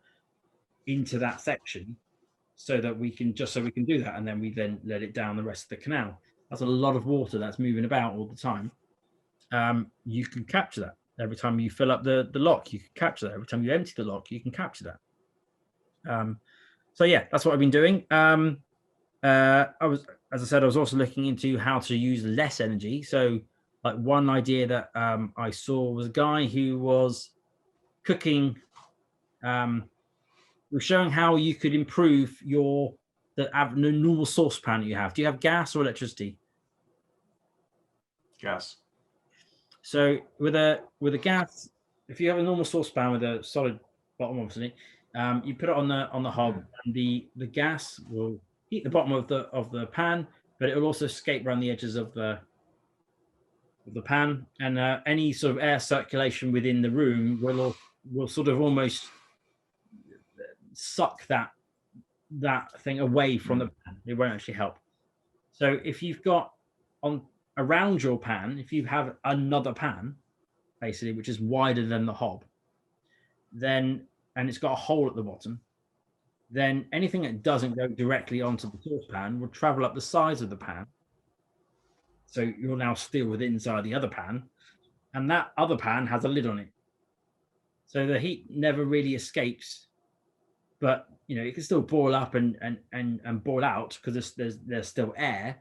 into that section, so that we can do that, and then we let it down the rest of the canal. That's a lot of water that's moving about all the time. You can capture that. Every time you fill up the lock, you can capture that. Every time you empty the lock, you can capture that. So yeah, that's what I've been doing. As I said, I was also looking into how to use less energy. So like one idea that I saw was a guy who was cooking, was showing how you could improve the normal saucepan that you have. Do you have gas or electricity? Gas. So with a gas, if you have a normal saucepan with a solid bottom, obviously, you put it on the hob, and the gas will heat the bottom of the pan, but it will also escape around the edges of the pan, and any sort of air circulation within the room will sort of almost suck that thing away from the pan. It won't actually help. So if you've got around your pan, if you have another pan, basically, which is wider than the hob, then and it's got a hole at the bottom, then anything that doesn't go directly onto the saucepan will travel up the sides of the pan. So you're now still within inside the other pan, and that other pan has a lid on it. So the heat never really escapes, but it can still boil up and boil out because there's still air,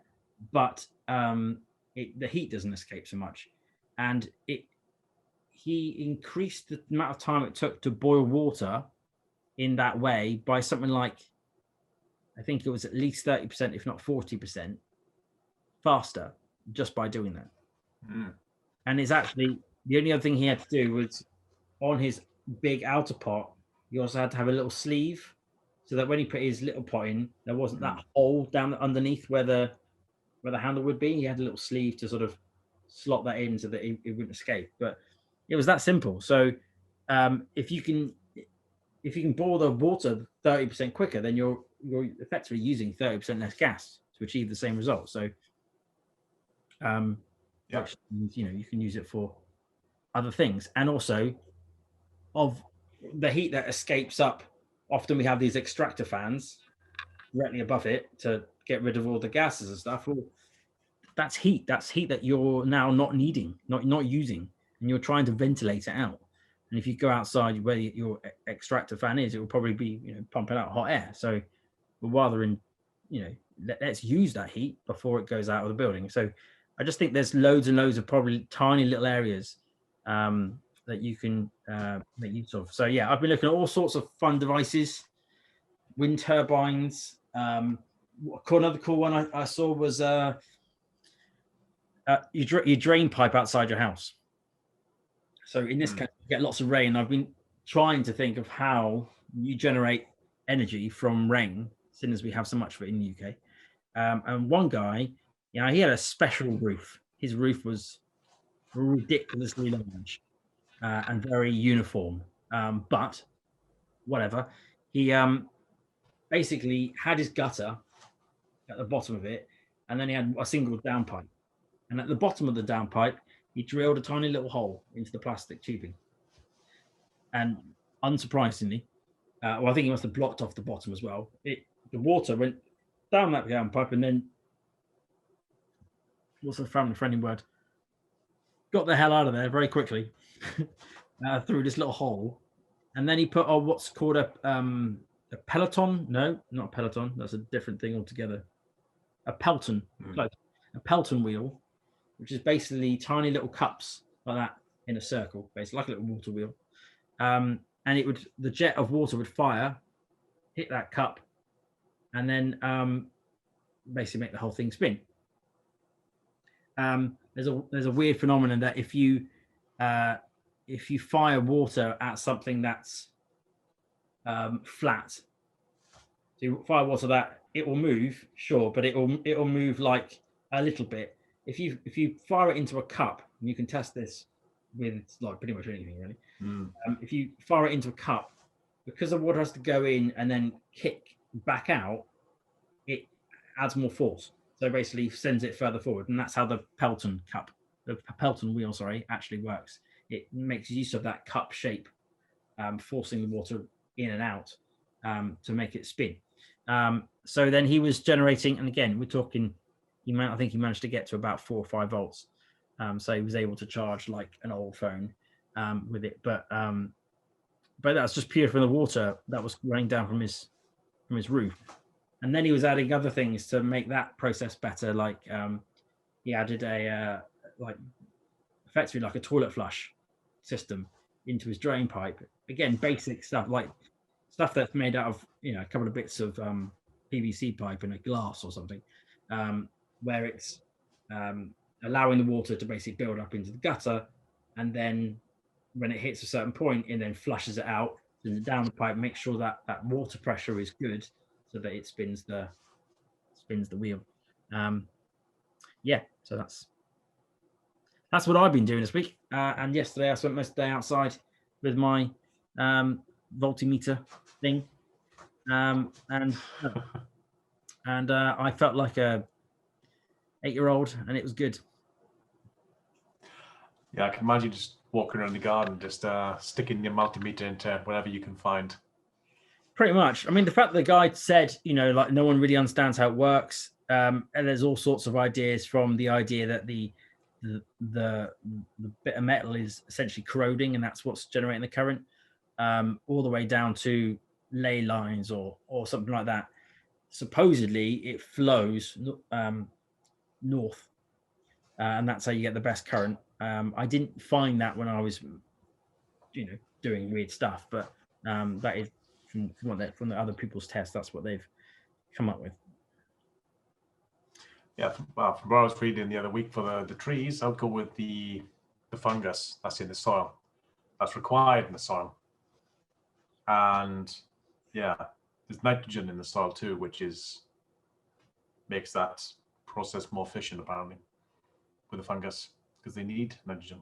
but the heat doesn't escape so much. And he increased the amount of time it took to boil water in that way by something like, I think it was at least 30%, if not 40% faster, just by doing that. And it's actually the only other thing he had to do was on his big outer pot, he also had to have a little sleeve so that when he put his little pot in, there wasn't that hole down underneath where the handle would be. He had a little sleeve to sort of slot that in so that it wouldn't escape. But it was that simple. So if you can boil the water 30% quicker, then you're effectively using 30% less gas to achieve the same result. So you can use it for other things. And also of the heat that escapes up, often we have these extractor fans directly above it to get rid of all the gases and stuff. Well, that's heat that you're now not needing, not using, and you're trying to ventilate it out. And if you go outside where your extractor fan is, it will probably be pumping out hot air. So rather than let's use that heat before it goes out of the building. So I just think there's loads and loads of probably tiny little areas that you can make use of. So yeah, I've been looking at all sorts of fun devices, wind turbines. Another cool one I saw was your drain pipe outside your house. So in this case, you get lots of rain. I've been trying to think of how you generate energy from rain, since we have so much of it in the UK. And one guy, he had a special roof. His roof was ridiculously large and very uniform. But whatever, he basically had his gutter at the bottom of it, and then he had a single downpipe. And at the bottom of the downpipe, he drilled a tiny little hole into the plastic tubing. And unsurprisingly, I think he must have blocked off the bottom as well. The water went down that downpipe, and then what's the family-friendly word? Got the hell out of there very quickly through this little hole. And then he put on what's called a peloton. No, not a peloton. That's a different thing altogether. A Pelton. A Pelton wheel, which is basically tiny little cups like that in a circle, basically like a little water wheel. And the jet of water would fire, hit that cup, and then basically make the whole thing spin. There's a weird phenomenon that if you fire water at something that's flat, so you fire water that it will move, sure, but it will move like a little bit. If you fire it into a cup, and you can test this with like pretty much anything really. If you fire it into a cup, because the water has to go in and then kick back out, it adds more force. So basically sends it further forward, and that's how the Pelton wheel, actually works. It makes use of that cup shape, forcing the water in and out to make it spin. So then he was generating, and again, we're talking, I think he managed to get to about 4 or 5 volts. So he was able to charge like an old phone with it, but that's just pure from the water that was running down from his roof. And then he was adding other things to make that process better, like he added effectively like a toilet flush system into his drain pipe. Again, basic stuff, like stuff that's made out of a couple of bits of PVC pipe and a glass or something, where it's allowing the water to basically build up into the gutter, and then when it hits a certain point, it then flushes it out down the pipe, make sure that water pressure is good, so that it spins the wheel. So that's what I've been doing this week. And yesterday I spent most of the day outside with my voltimeter thing, and I felt like a 8-year-old, and it was good. Yeah, I can imagine just walking around the garden, just sticking your multimeter into whatever you can find. Pretty much. I mean, the fact that the guy said, like no one really understands how it works, and there's all sorts of ideas, from the idea that the bit of metal is essentially corroding, and that's what's generating the current, all the way down to ley lines or something like that. Supposedly, it flows north, and that's how you get the best current. I didn't find that when I was, doing weird stuff, but that is from the other people's tests. That's what they've come up with. Yeah, from what I was reading the other week for the trees, I'll go with the fungus that's in the soil, that's required in the soil. And yeah, there's nitrogen in the soil too, which makes that process more efficient apparently with the fungus, because they need nitrogen.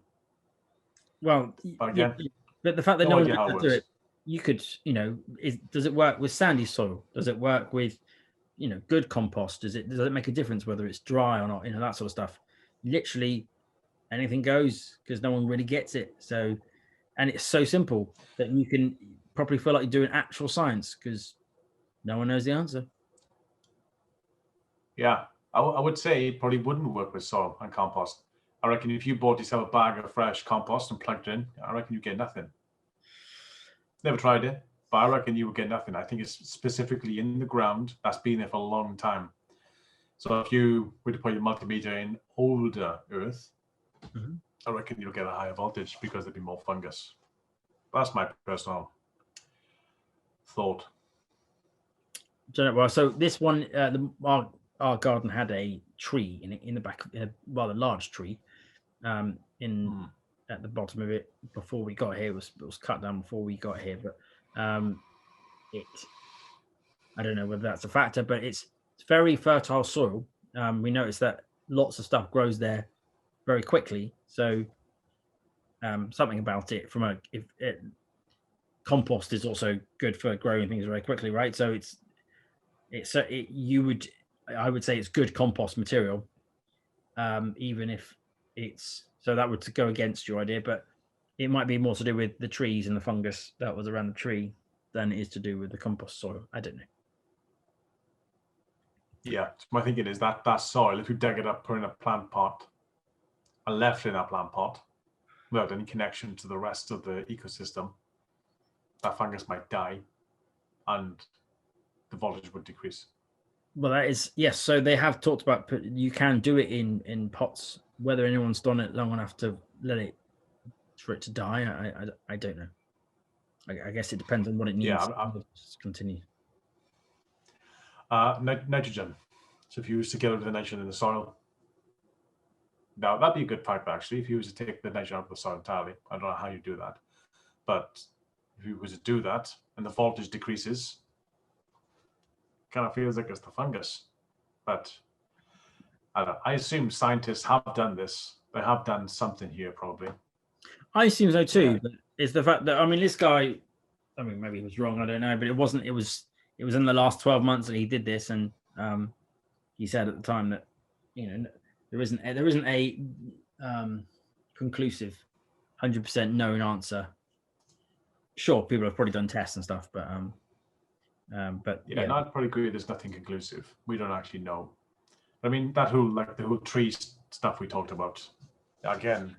Well, But again, but the fact that no no one idea how it knows how to do works. it, you could, does it work with sandy soil? Does it work with, good compost? Does it make a difference whether it's dry or not? That sort of stuff. Literally anything goes, because no one really gets it. So, and it's so simple that you can probably feel like you're doing actual science, because no one knows the answer. Yeah, I would say it probably wouldn't work with soil and compost. I reckon if you bought yourself a bag of fresh compost and plugged it in, I reckon you get nothing. Never tried it, but I reckon you would get nothing. I think it's specifically in the ground that's been there for a long time. So if you were to put your multimeter in older earth, I reckon you'll get a higher voltage because there'd be more fungus. That's my personal thought. Well, so this one, our garden had a tree in the back, a rather large tree, at the bottom of it before we got here. It was cut down before we got here, but I don't know whether that's a factor, but it's very fertile soil. We noticed that lots of stuff grows there very quickly. So something about it compost is also good for growing things very quickly, right? So I would say it's good compost material, even if so that would go against your idea, but it might be more to do with the trees and the fungus that was around the tree than it is to do with the compost soil. I don't know. Yeah, my thinking is that soil, if you dig it up, put in a plant pot, and left in a plant pot without any connection to the rest of the ecosystem, that fungus might die, and the voltage would decrease. Well, that is, yes. So they have talked about you can do it in pots. Whether anyone's done it long enough to for it to die, I don't know. I guess it depends on what it needs. Yeah, to continue. Nitrogen. So if you was to get rid of the nitrogen in the soil, now that'd be a good factor actually. If you was to take the nitrogen out of the soil entirely, I don't know how you do that, but if you was to do that and the voltage decreases, kind of feels like it's the fungus. But I don't know. I assume scientists have done this. They have done something here, probably. I assume so too. Yeah. But it's the fact that this guy. Maybe he was wrong. I don't know, but it wasn't. It was in the last 12 months that he did this, and he said at the time that there isn't a conclusive 100% known answer. Sure, people have probably done tests and stuff, but yeah, no, I'd probably agree. There's nothing conclusive. We don't actually know. I mean, the whole tree stuff we talked about, again,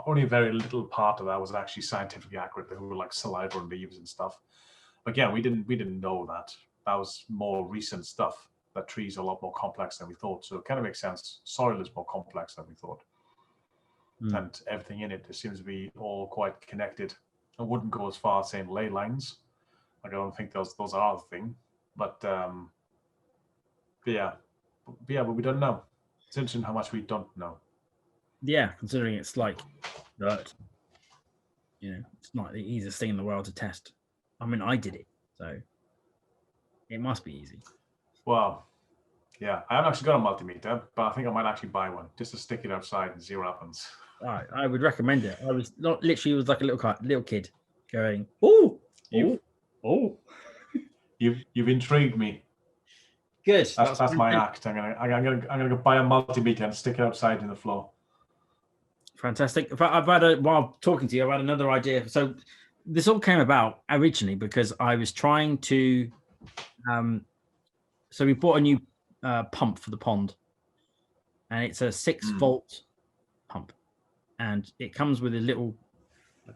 only a very little part of that was actually scientifically accurate. The whole saliva and leaves and stuff. But yeah, we didn't know that. That was more recent stuff. That trees are a lot more complex than we thought. So it kind of makes sense. Soil is more complex than we thought, and everything in it seems to be all quite connected. I wouldn't go as far as saying ley lines. I don't think those are the thing. But but we don't know. It's interesting how much we don't know. Yeah, considering it's like dirt. It's not the easiest thing in the world to test. I did it, so it must be easy. Well, yeah, I haven't actually got a multimeter, but I think I might actually buy one just to stick it outside and see what happens. I would recommend it. I was not literally, it was like a little kid going, oh. You've intrigued me. Good. That's my act. I'm gonna go buy a multimeter and stick it outside in the floor. Fantastic. In fact, while talking to you, I've had another idea. So this all came about originally because I was trying to, so we bought a new pump for the pond, and it's a 6-volt pump, and it comes with a little, I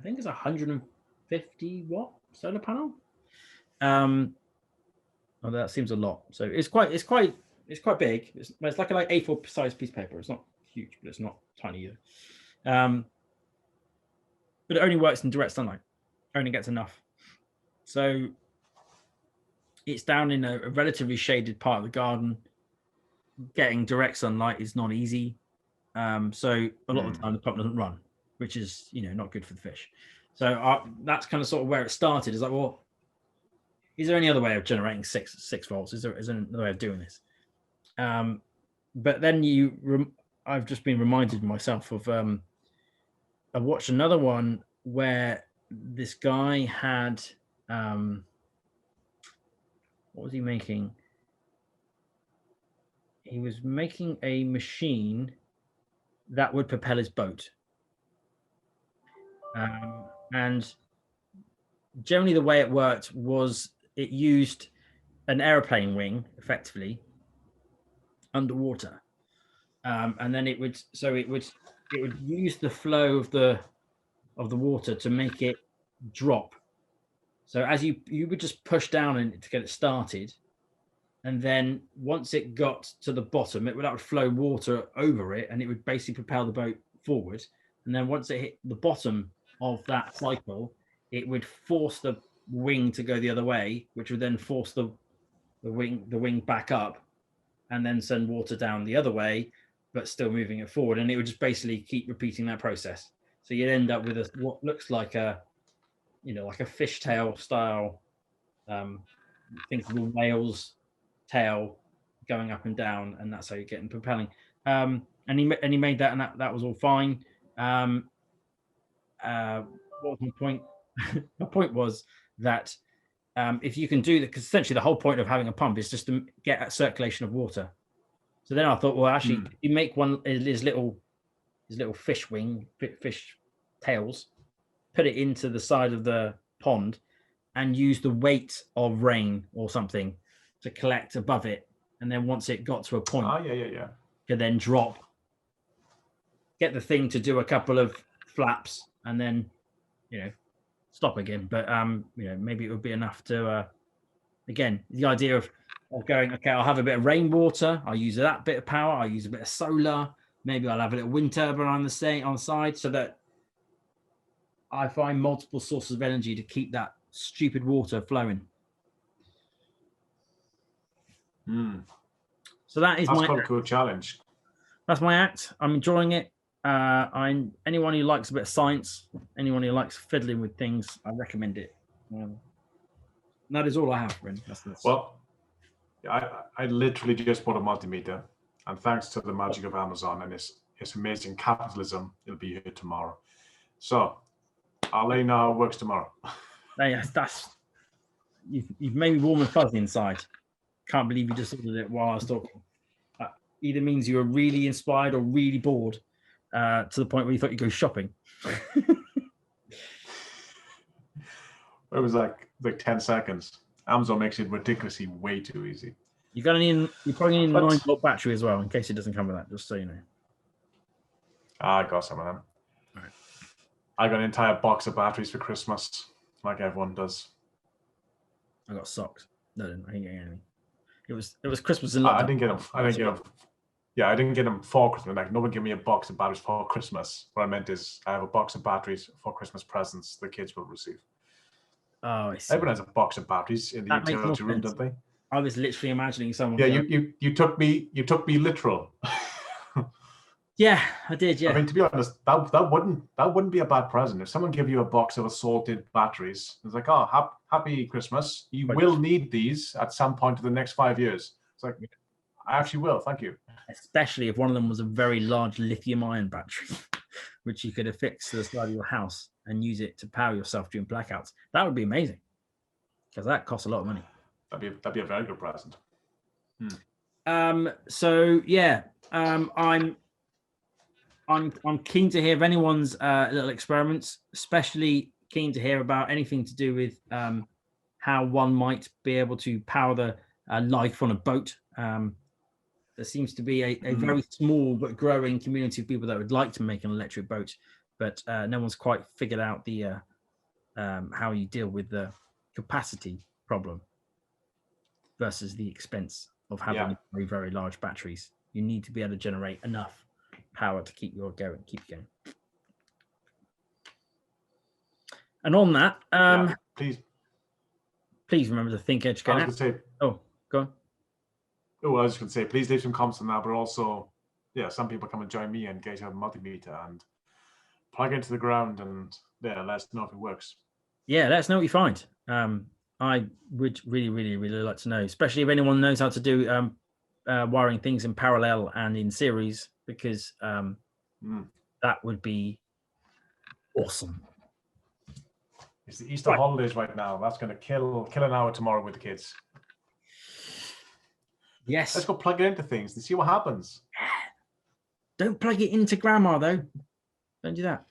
think it's 150-watt solar panel. Oh, that seems a lot. So it's quite big. It's like an A4 size piece of paper. It's not huge, but it's not tiny either. But it only works in direct sunlight. Only gets enough. So it's down in a relatively shaded part of the garden. Getting direct sunlight is not easy. So a lot of the time the pump doesn't run, which is not good for the fish. So that's kind of sort of where it started. Is like, well, is there any other way of generating six volts? Is there another way of doing this? But then I've just been reminded myself of I watched another one where this guy had what was he making? He was making a machine that would propel his boat. And generally the way it worked was it used an airplane wing effectively underwater. And then it would use the flow of the water to make it drop. So as you would just push down to get it started, and then once it got to the bottom, that would flow water over it, and it would basically propel the boat forward. And then once it hit the bottom of that cycle, it would force the wing to go the other way, which would then force the wing back up, and then send water down the other way, but still moving it forward. And it would just basically keep repeating that process. So you'd end up with what looks like a fishtail style, think of the whale's tail going up and down, and that's how you're getting propelling. And he made that, and that was all fine. What was my point? My point was that if you can do that, because essentially the whole point of having a pump is just to get a circulation of water. So then I thought, well, actually, you make one his little fish tails, put it into the side of the pond, and use the weight of rain or something to collect above it, and then once it got to a point, could then drop, get the thing to do a couple of flaps, and then stop again. But maybe it would be enough to again, the idea of going, okay, I'll have a bit of rainwater, I'll use that bit of power, I'll use a bit of solar, maybe I'll have a little wind turbine on the side, so that I find multiple sources of energy to keep that stupid water flowing. So that's quite a cool challenge. That's my act. I'm enjoying it. Anyone who likes a bit of science, anyone who likes fiddling with things, I recommend it. That is all I have, Bryn. Well, I literally just bought a multimeter, and thanks to the magic of Amazon and its amazing capitalism, it'll be here tomorrow. So I'll let you know how it works tomorrow. Yes, you've made me warm and fuzzy inside. Can't believe you just ordered it while I was talking. Either means you were really inspired or really bored to the point where you thought you'd go shopping. It was like 10 seconds. Amazon makes it ridiculously way too easy. You're probably need a 9-volt battery as well, in case it doesn't come with that, just so you know. I got some of them. All right. I got an entire box of batteries for Christmas, like everyone does. I got socks. No, I didn't get anything. It was Christmas in lockdown. I didn't get them. Yeah, I didn't get them for Christmas. Like, no one gave me a box of batteries for Christmas. What I meant is I have a box of batteries for Christmas presents the kids will receive. Oh, I see. Everyone has a box of batteries in the utility room, don't they? I was literally imagining someone. Yeah, you took me literal. Yeah, I did. Yeah. I mean, to be honest, that wouldn't be a bad present if someone gave you a box of assorted batteries. It's like, oh, happy Christmas. You will need these at some point in the next 5 years. It's like, I actually will. Thank you. Especially if one of them was a very large lithium-ion battery, which you could affix to the side of your house and use it to power yourself during blackouts. That would be amazing, because that costs a lot of money. That'd be a very good present. So yeah, I'm keen to hear of anyone's little experiments, especially keen to hear about anything to do with how one might be able to power the life on a boat. There seems to be a very small but growing community of people that would like to make an electric boat, but no one's quite figured out the how you deal with the capacity problem versus the expense of having very, very large batteries. You need to be able to generate enough power to keep you going. And on that, please remember to think, educate. I was going to say, oh, go on. Oh, I was just going to say, please leave some comments on that, but also, some people come and join me and get a multimeter and plug into the ground, and let us know if it works. Yeah, let us know what you find. I would really, really, really like to know, especially if anyone knows how to do wiring things in parallel and in series, because that would be awesome. It's the Easter holidays right now. That's going to kill an hour tomorrow with the kids. Yes. Let's go plug it into things and see what happens. Don't plug it into grandma, though. Don't do that.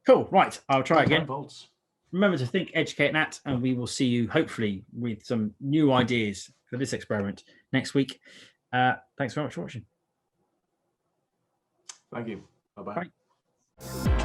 Cool. Right. I'll try again. Volts. Remember to think, educate, Nat, and we will see you hopefully with some new ideas for this experiment next week. Thanks very much for watching. Thank you. Bye-bye. Bye.